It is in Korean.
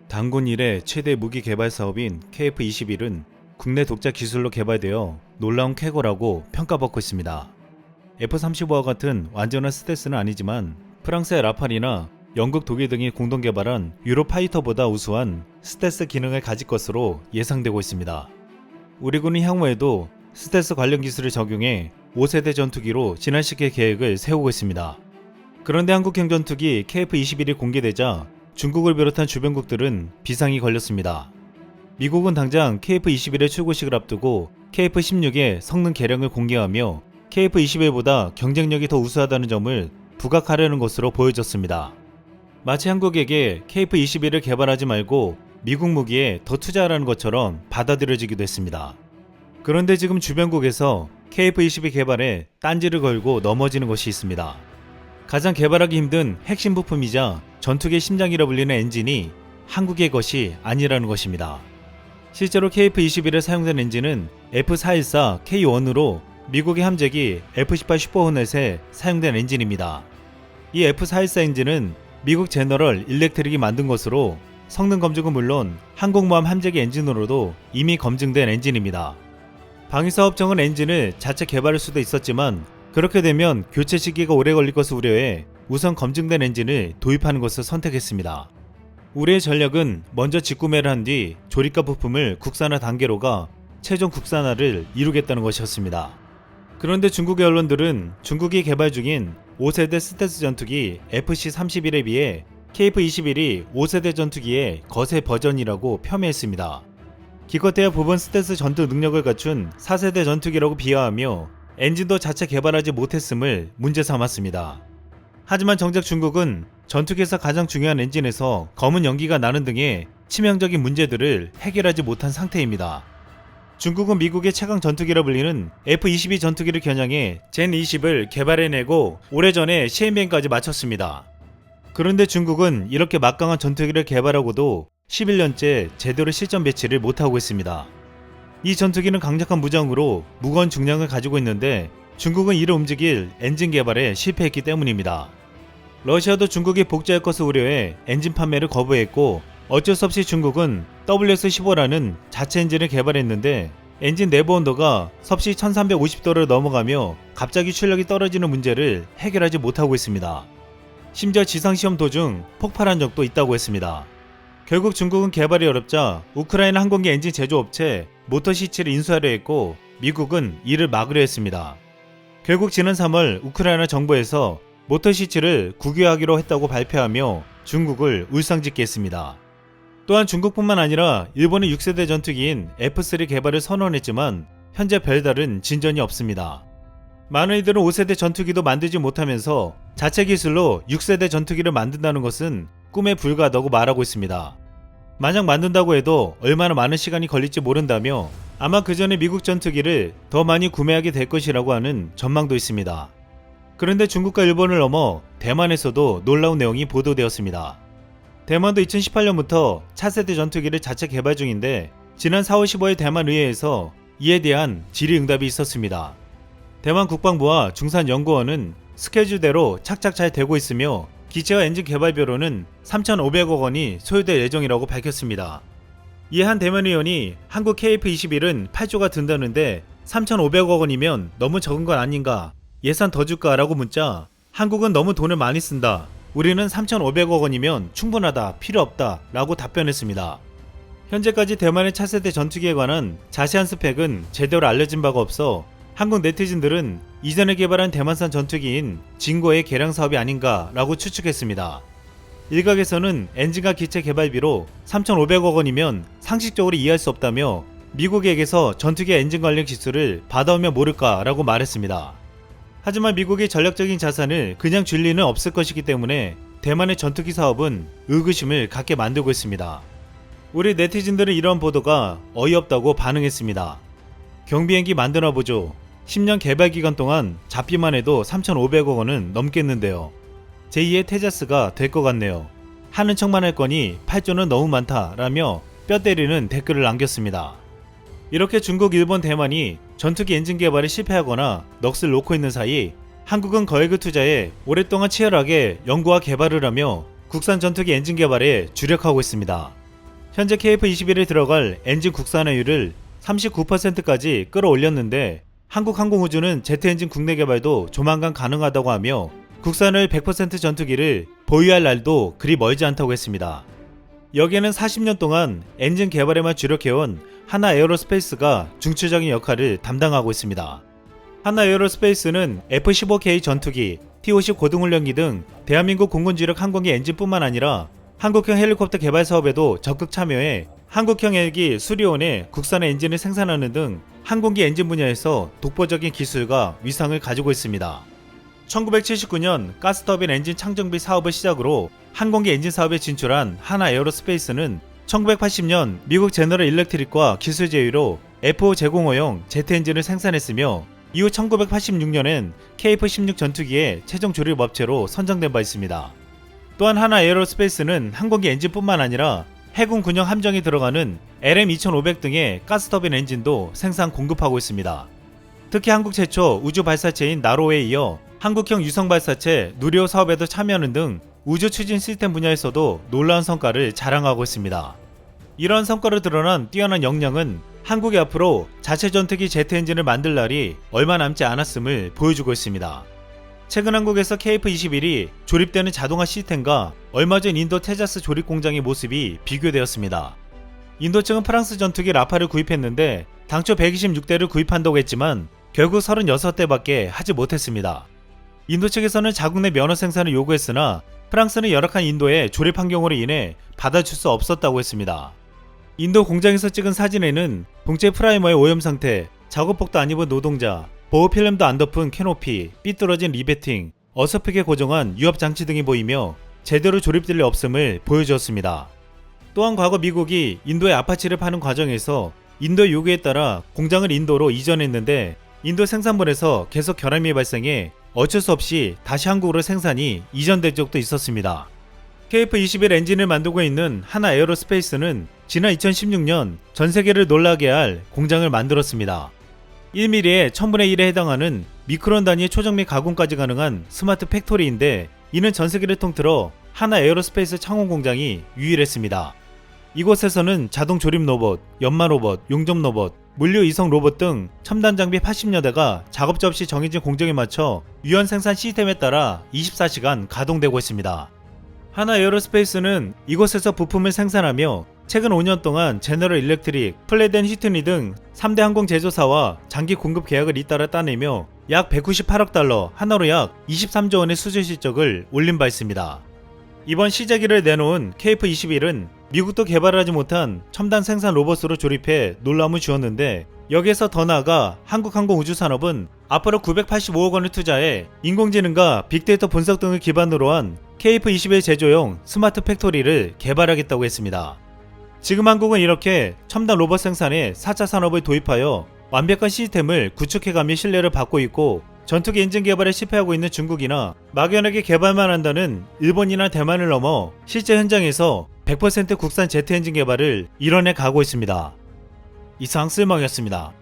단군 이래 최대 무기 개발 사업인 KF-21은 국내 독자 기술로 개발되어 놀라운 쾌거라고 평가받고 있습니다. F-35와 같은 완전한 스텔스는 아니지만 프랑스의 라팔이나 영국, 독일 등이 공동 개발한 유로파이터보다 우수한 스텔스 기능을 가질 것으로 예상되고 있습니다. 우리 군은 향후에도 스텔스 관련 기술을 적용해 5세대 전투기로 진화시킬 계획을 세우고 있습니다. 그런데 한국형 전투기 KF-21이 공개되자 중국을 비롯한 주변국들은 비상이 걸렸습니다. 미국은 당장 KF-21의 출고식을 앞두고 KF-16의 성능 개량을 공개하며 KF-21보다 경쟁력이 더 우수하다는 점을 부각하려는 것으로 보여졌습니다. 마치 한국에게 KF-21을 개발하지 말고 미국 무기에 더 투자하라는 것처럼 받아들여지기도 했습니다. 그런데 지금 주변국에서 KF-22 개발에 딴지를 걸고 넘어지는 것이 있습니다. 가장 개발하기 힘든 핵심 부품이자 전투기의 심장이라 불리는 엔진이 한국의 것이 아니라는 것입니다. 실제로 KF-21에 사용된 엔진은 F414K1으로 미국의 함재기 F-18 슈퍼호넷에 사용된 엔진입니다. 이 F414 엔진은 미국 제너럴 일렉트릭이 만든 것으로 성능 검증은 물론 항공모함 함재기 엔진으로도 이미 검증된 엔진입니다. 방위사업청은 엔진을 자체 개발할 수도 있었지만 그렇게 되면 교체 시기가 오래 걸릴 것을 우려해 우선 검증된 엔진을 도입하는 것을 선택했습니다. 우리의 전략은 먼저 직구매를 한 뒤 조립가 부품을 국산화 단계로가 최종 국산화를 이루겠다는 것이었습니다. 그런데 중국의 언론들은 중국이 개발 중인 5세대 스텔스 전투기 FC-31에 비해 KF-21이 5세대 전투기의 거세 버전이라고 폄훼했습니다. 기껏해야 부분 스텔스 전투 능력을 갖춘 4세대 전투기라고 비하하며 엔진도 자체 개발하지 못했음을 문제 삼았습니다. 하지만 정작 중국은 전투기에서 가장 중요한 엔진에서 검은 연기가 나는 등의 치명적인 문제들을 해결하지 못한 상태입니다. 중국은 미국의 최강 전투기라 불리는 F-22 전투기를 겨냥해 젠20을 개발해내고 오래전에 시행비행까지 마쳤습니다. 그런데 중국은 이렇게 막강한 전투기를 개발하고도 11년째 제대로 실전 배치를 못하고 있습니다. 이 전투기는 강력한 무장으로 무거운 중량을 가지고 있는데 중국은 이를 움직일 엔진 개발에 실패했기 때문입니다. 러시아도 중국이 복제할 것을 우려해 엔진 판매를 거부했고 어쩔 수 없이 중국은 WS-15라는 자체 엔진을 개발했는데 엔진 내부 온도가 섭씨 1350도를 넘어가며 갑자기 출력이 떨어지는 문제를 해결하지 못하고 있습니다. 심지어 지상시험 도중 폭발한 적도 있다고 했습니다. 결국 중국은 개발이 어렵자 우크라이나 항공기 엔진 제조업체 모터시치를 인수하려 했고 미국은 이를 막으려 했습니다. 결국 지난 3월 우크라이나 정부에서 모터시치를 국유화하기로 했다고 발표하며 중국을 울상짓게 했습니다. 또한 중국뿐만 아니라 일본의 6세대 전투기인 F3 개발을 선언했지만 현재 별다른 진전이 없습니다. 많은 이들은 5세대 전투기도 만들지 못하면서 자체 기술로 6세대 전투기를 만든다는 것은 꿈에 불과하다고 말하고 있습니다. 만약 만든다고 해도 얼마나 많은 시간이 걸릴지 모른다며 아마 그 전에 미국 전투기를 더 많이 구매하게 될 것이라고 하는 전망도 있습니다. 그런데 중국과 일본을 넘어 대만에서도 놀라운 내용이 보도되었습니다. 대만도 2018년부터 차세대 전투기를 자체 개발 중인데 지난 4월 15일 대만 의회에서 이에 대한 질의응답이 있었습니다. 대만 국방부와 중산연구원은 스케줄대로 착착 잘 되고 있으며 기체와 엔진 개발비로는 3,500억 원이 소요될 예정이라고 밝혔습니다. 이에 한 대만 의원이 한국 KF-21은 8조가 든다는데 3,500억 원이면 너무 적은 건 아닌가? 예산 더 줄까? 라고 묻자 한국은 너무 돈을 많이 쓴다. 우리는 3,500억 원이면 충분하다. 필요 없다. 라고 답변했습니다. 현재까지 대만의 차세대 전투기에 관한 자세한 스펙은 제대로 알려진 바가 없어 한국 네티즌들은 이전에 개발한 대만산 전투기인 진고의 개량 사업이 아닌가 라고 추측했습니다. 일각에서는 엔진과 기체 개발비로 3,500억 원이면 상식적으로 이해할 수 없다며 미국에게서 전투기 엔진 관련 기술을 받아오면 모를까 라고 말했습니다. 하지만 미국의 전략적인 자산을 그냥 줄 리는 없을 것이기 때문에 대만의 전투기 사업은 의구심을 갖게 만들고 있습니다. 우리 네티즌들은 이런 보도가 어이없다고 반응했습니다. 경비행기 만들어보죠. 10년 개발 기간 동안 잡기만 해도 3,500억 원은 넘겠는데요. 제2의 테자스가 될 것 같네요. 하는 척만 할 거니 8조는 너무 많다 라며 뼈 때리는 댓글을 남겼습니다. 이렇게 중국, 일본, 대만이 전투기 엔진 개발에 실패하거나 넋을 놓고 있는 사이 한국은 거액을 투자해 오랫동안 치열하게 연구와 개발을 하며 국산 전투기 엔진 개발에 주력하고 있습니다. 현재 KF-21에 들어갈 엔진 국산화율을 39%까지 끌어올렸는데 한국항공우주는 제트 엔진 국내 개발도 조만간 가능하다고 하며 국산화율 100% 전투기를 보유할 날도 그리 멀지 않다고 했습니다. 여기에는 40년 동안 엔진 개발에만 주력해온 하나에어로스페이스가 중추적인 역할을 담당하고 있습니다. 하나에어로스페이스는 F-15K 전투기, T-50 고등훈련기 등 대한민국 공군 주력 항공기 엔진뿐만 아니라 한국형 헬리콥터 개발 사업에도 적극 참여해 한국형 헬기 수리온의 국산화 엔진을 생산하는 등 항공기 엔진 분야에서 독보적인 기술과 위상을 가지고 있습니다. 1979년 가스터빈 엔진 창정비 사업을 시작으로 항공기 엔진 사업에 진출한 하나에어로스페이스는 1980년 미국 제너럴 일렉트릭과 기술 제휴로 F5 제공호용 제트 엔진을 생산했으며 이후 1986년엔 KF-16 전투기의 최종 조립 업체로 선정된 바 있습니다. 또한 하나에어로스페이스는 항공기 엔진뿐만 아니라 해군 군용 함정이 들어가는 LM2500 등의 가스터빈 엔진도 생산 공급하고 있습니다. 특히 한국 최초 우주 발사체인 나로에 이어 한국형 유성 발사체 누리호 사업에도 참여하는 등 우주 추진 시스템 분야에서도 놀라운 성과를 자랑하고 있습니다. 이러한 성과로 드러난 뛰어난 역량은 한국이 앞으로 자체 전투기 제트 엔진을 만들 날이 얼마 남지 않았음을 보여주고 있습니다. 최근 한국에서 KF-21이 조립되는 자동화 시스템과 얼마 전 인도 테자스 조립 공장의 모습이 비교되었습니다. 인도 측은 프랑스 전투기 라파를 구입했는데 당초 126대를 구입한다고 했지만 결국 36대밖에 하지 못했습니다. 인도 측에서는 자국 내 면허 생산을 요구했으나 프랑스는 열악한 인도의 조립 환경으로 인해 받아줄 수 없었다고 했습니다. 인도 공장에서 찍은 사진에는 본체 프라이머의 오염 상태, 작업복도 안 입은 노동자, 보호 필름도 안 덮은 캐노피, 삐뚤어진 리베팅, 어설프게 고정한 유압장치 등이 보이며 제대로 조립될 리 없음을 보여주었습니다. 또한 과거 미국이 인도에 아파치를 파는 과정에서 인도의 요구에 따라 공장을 인도로 이전했는데 인도 생산본에서 계속 결함이 발생해 어쩔 수 없이 다시 한국으로 생산이 이전된 적도 있었습니다. KF-21 엔진을 만들고 있는 하나에어로스페이스는 지난 2016년 전세계를 놀라게 할 공장을 만들었습니다. 1mm의 1000분의 1에 해당하는 미크론 단위의 초정 및 가공까지 가능한 스마트 팩토리인데 이는 전세계를 통틀어 하나에어로스페이스 창원 공장이 유일했습니다. 이곳에서는 자동 조립 로봇, 연마 로봇, 용접 로봇, 물류 이송 로봇 등 첨단 장비 80여 대가 작업자 없이 정해진 공정에 맞춰 유연 생산 시스템에 따라 24시간 가동되고 있습니다. 하나에어로스페이스는 이곳에서 부품을 생산하며 최근 5년 동안 제너럴 일렉트릭, 플레덴 휘트니 등 3대 항공 제조사와 장기 공급 계약을 잇따라 따내며 약 198억 달러, 하나로 약 23조 원의 수주 실적을 올린 바 있습니다. 이번 시제기를 내놓은 KF-21은 미국도 개발하지 못한 첨단 생산 로봇으로 조립해 놀라움을 주었는데 여기에서 더 나아가 한국항공우주산업은 앞으로 985억 원을 투자해 인공지능과 빅데이터 분석 등을 기반으로 한 KF-21 제조용 스마트 팩토리를 개발하겠다고 했습니다. 지금 한국은 이렇게 첨단 로봇 생산에 4차 산업을 도입하여 완벽한 시스템을 구축해가며 신뢰를 받고 있고 전투기 엔진 개발에 실패하고 있는 중국이나 막연하게 개발만 한다는 일본이나 대만을 넘어 실제 현장에서 100% 국산 제트 엔진 개발을 이뤄내 가고 있습니다. 이상 쓸먹이었습니다.